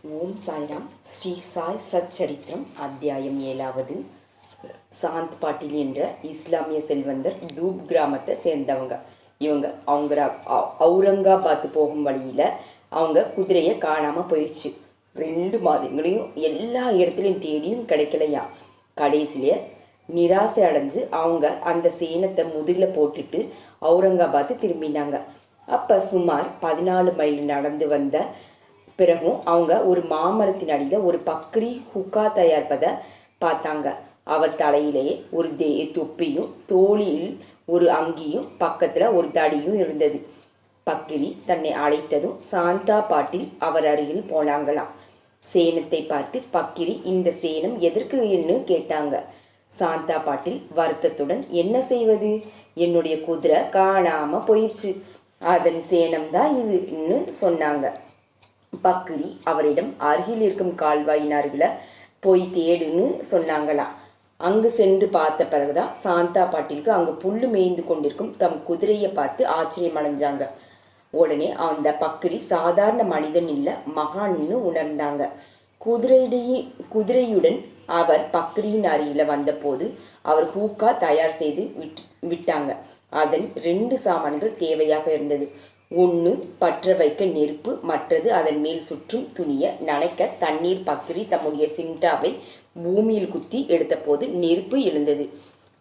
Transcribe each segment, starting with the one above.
ஓம் சாய்ராம். ஸ்ரீ சாய் சச்சரித்திரம் அத்தியாயம் 7. சாந்த் பாட்டில் என்ற இஸ்லாமிய செல்வந்தர் தூப் கிராமத்தை சேர்ந்தவங்க. இவங்க அவுரங்காபாத் போகும் வழியில் அவங்க குதிரையை காணாமல் போயிடுச்சு. 2 மாதங்களையும் எல்லா இடத்துலையும் தேடியும் கிடைக்கலையா. கடைசியிலே நிராசை அடைஞ்சு அவங்க அந்த சேனத்தை முதுகில் போட்டுட்டு அவுரங்காபாத் திரும்பினாங்க. அப்போ சுமார் 14 மைல் நடந்து வந்த பிறகும் அவங்க ஒரு மாமரத்தின் அடியில் ஒரு பக்ரி ஹுக்கா தயாரிப்பதை பார்த்தாங்க. அவர் தலையிலேயே ஒரு தொப்பியும் தோளில் ஒரு அங்கியும் பக்கத்தில் ஒரு தடியும் இருந்தது. பக்கிரி தன்னை அழைத்ததும் சாந்தா பாட்டில் அவர் அருகில் போனாங்களாம். சேனத்தை பார்த்து பக்கிரி இந்த சேனம் எதற்கு என்று கேட்டாங்க. சாந்தா பாட்டில் வருத்தத்துடன், என்ன செய்வது, என்னுடைய குதிரை காணாமல் போயிடுச்சு, அதன் சேனம்தான் இதுன்னு சொன்னாங்க. பக்கிரி அவரிடம் அருகில் இருக்கும் கால்வாயின் அருகில் போய் தேடுன்னு சொன்னாங்களாம். அங்கு சென்று பார்த்த பிறகுதான் சாந்தா பாட்டிலுக்கு அங்கு புல்லு மேய்ந்து கொண்டிருக்கும் தம் குதிரையை பார்த்து ஆச்சரியம் அடைஞ்சாங்க. உடனே அந்த பக்கிரி சாதாரண மனிதன் இல்லை, மகான்னு உணர்ந்தாங்க. குதிரையுடன் அவர் பக்கிரியின் அருகில் வந்தபோது அவர் ஹூக்கா தயார் செய்து விட்டாங்க. அதன் 2 சாமான்கள் தேவையாக இருந்தது. ஒன்று பற்ற வைக்க நெருப்பு, மற்றது அதன் மேல் சுற்றும் துணியை நனைக்க தண்ணீர். பக்கிரி தம்முடைய சிம்டாவை பூமியில் குத்தி எடுத்தபோது நெருப்பு எழுந்தது.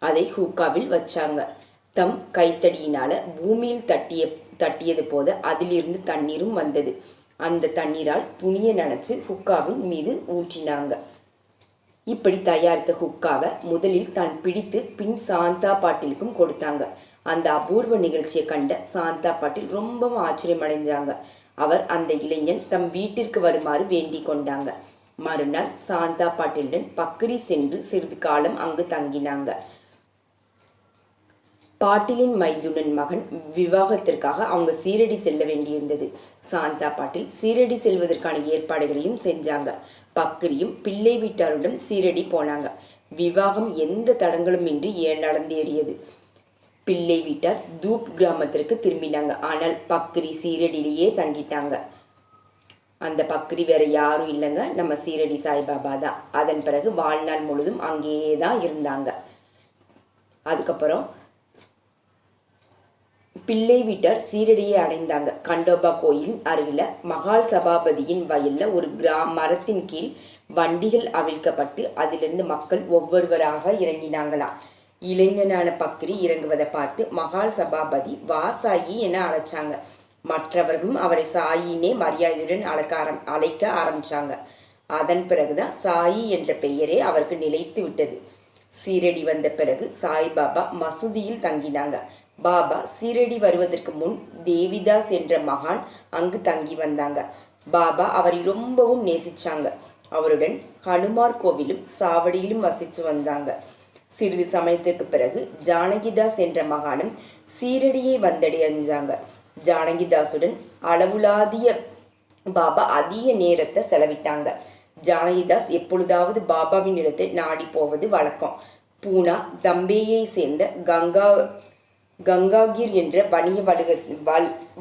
அதை ஹூக்காவில் வச்சாங்க. தம் கைத்தடியினால் பூமியில் தட்டியது போது அதிலிருந்து தண்ணீரும் வந்தது. அந்த தண்ணீரால் துணியை நனைச்சு ஹுக்காவின் மீது ஊற்றினாங்க. இப்படி தயாரித்த ஹுக்காவை முதலில் தான் பிடித்து பின் சாந்தா பாட்டிலுக்கும் கொடுத்தாங்க. அந்த அபூர்வ நிகழ்ச்சியை கண்ட சாந்தா பாட்டில் ரொம்பவும் ஆச்சரியம் அடைஞ்சாங்க. அவர் அந்த இளைஞன் தம் வீட்டிற்கு வருமாறு வேண்டிக் கொண்டாங்க. மறுநாள் சாந்தா பாட்டிலுடன் பக்கிரி சென்று சிறிது காலம் அங்கு தங்கினாங்க. பாட்டிலின் மைதுனன் மகன் விவாகத்திற்காக அவங்க சீரடி செல்ல வேண்டியிருந்தது. சாந்தா பாட்டில் சீரடி செல்வதற்கான ஏற்பாடுகளையும் செஞ்சாங்க. பக்கிரியும் பிள்ளை வீட்டாருடன் சீரடி போனாங்க. விவாகம் எந்த தடங்களும் இன்றி நடந்தேறியது. பிள்ளை வீட்டார் தூப் கிராமத்திற்கு திரும்பினாங்க. ஆனால் பக்கிரி சீரடியிலேயே தங்கிட்டாங்க. அந்த பக்கிரி வேற யாரும் இல்லைங்க, நம்ம சீரடி சாய்பாபா தான். அதன் பிறகு வாழ்நாள் முழுதும் அங்கேயே தான் இருந்தாங்க. அதுக்கப்புறம் பிள்ளை வீட்டார் சீரடியை அடைந்தாங்க. கண்டோபா கோயிலின் அருகில் மகால் சபாபதியின் வயல்ல ஒரு மரத்தின் கீழ் வண்டிகள் அவிழ்க்கப்பட்டு அதிலிருந்து மக்கள் ஒவ்வொருவராக இறங்கினாங்களாம். இளைஞனான பக்கிரி இறங்குவதை பார்த்து மகால் சபாபதி வா சாயி என அழைச்சாங்க. மற்றவர்களும் அவரை சாயினே மரியாதையுடன் அழைக்க ஆரம்பிச்சாங்க. அதன் பிறகுதான் சாயி என்ற பெயரே அவருக்கு நிலைத்து விட்டது. சீரடி வந்த பிறகு சாய்பாபா மசூதியில் தங்கினாங்க. பாபா சீரடி வருவதற்கு முன் தேவிதாஸ் என்ற மகான் அங்கு தங்கி வந்தாங்க. பாபா அவரை ரொம்பவும் நேசிச்சாங்க. அவருடன் ஹனுமார் கோவிலும் சாவடியிலும் வசித்து வந்தாங்க. சிறிது சமயத்துக்கு பிறகு ஜானகிதாஸ் என்ற மகானும் சீரடியை வந்தடைஞ்சாங்க. ஜானகிதாசுடன் அளவுலாதிய பாபா அதிக நேரத்தை செலவிட்டாங்க. ஜானகிதாஸ் எப்பொழுதாவது பாபாவின் இடத்தை நாடி போவது வழக்கம். பூனா தம்பேயை சேர்ந்த கங்காகிர் என்ற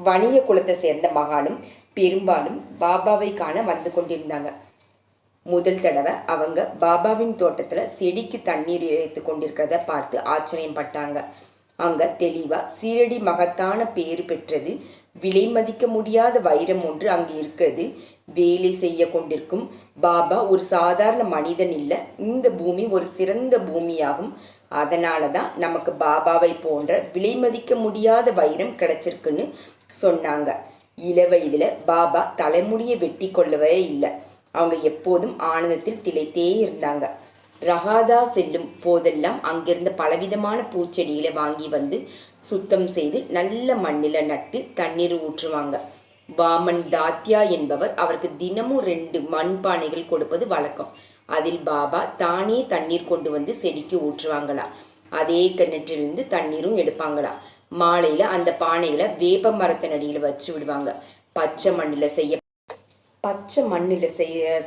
வணிக குலத்தை சேர்ந்த மகானும் பெரும்பாலும் பாபாவை காண வந்து கொண்டிருந்தாங்க. முதல் தடவை அவங்க பாபாவின் தோட்டத்தில் செடிக்கு தண்ணீர் இறைத்து கொண்டிருக்கிறத பார்த்து ஆச்சரியம் பட்டாங்க. அங்கே தெளிவாக சீரடி மகத்தான பேறு பெற்றது, விலை மதிக்க முடியாத வைரம் ஒன்று அங்கு இருக்கிறது, வேலை செய்ய கொண்டிருக்கும் பாபா ஒரு சாதாரண மனிதன் இல்லை, இந்த பூமி ஒரு சிறந்த பூமியாகும், அதனால தான் நமக்கு பாபாவை போன்ற விலை மதிக்க முடியாத வைரம் கிடைச்சிருக்குன்னு சொன்னாங்க. இளவயதில் பாபா தலைமுடியை வெட்டி கொள்ளவே இல்லை. அவங்க எப்போதும் ஆனந்தத்தில் திளைத்தே இருந்தாங்க. ரகாதா செல்லும் போதெல்லாம் அங்கிருந்த பலவிதமான பூச்செடிகளை வாங்கி வந்து சுத்தம் செய்து நல்ல மண்ணில் நட்டு தண்ணீர் ஊற்றுவாங்க. வாமன் தாத்யா என்பவர் அவருக்கு தினமும் 2 மண்பானைகள் கொடுப்பது வழக்கம். அதில் பாபா தானே தண்ணீர் கொண்டு வந்து செடிக்கு ஊற்றுவாங்களாம். அதே கிணற்றிலிருந்து தண்ணீரும் எடுப்பாங்களாம். மாலையில் அந்த பானைகளை வேப்ப மரத்தின் அடியில் வச்சு விடுவாங்க. பச்சை மண்ணில்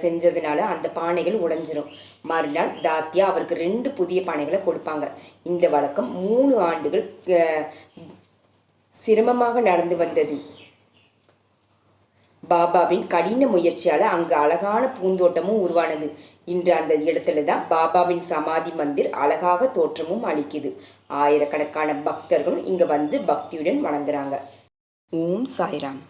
செஞ்சதுனால அந்த பானைகள் உடைஞ்சிரும். மறுநாள் தாத்தியா அவருக்கு 2 புதிய பானைகளை கொடுப்பாங்க. இந்த வழக்கம் 3 ஆண்டுகள் சிரமமாக நடந்து வந்தது. பாபாவின் கடின முயற்சியால் அங்கு அழகான பூந்தோட்டமும் உருவானது. இன்று அந்த இடத்துல தான் பாபாவின் சமாதி மந்திர் அழகாக தோற்றமும் அளிக்குது. ஆயிரக்கணக்கான பக்தர்களும் இங்கே வந்து பக்தியுடன் வணங்குறாங்க. ஓம் சாய்ராம்.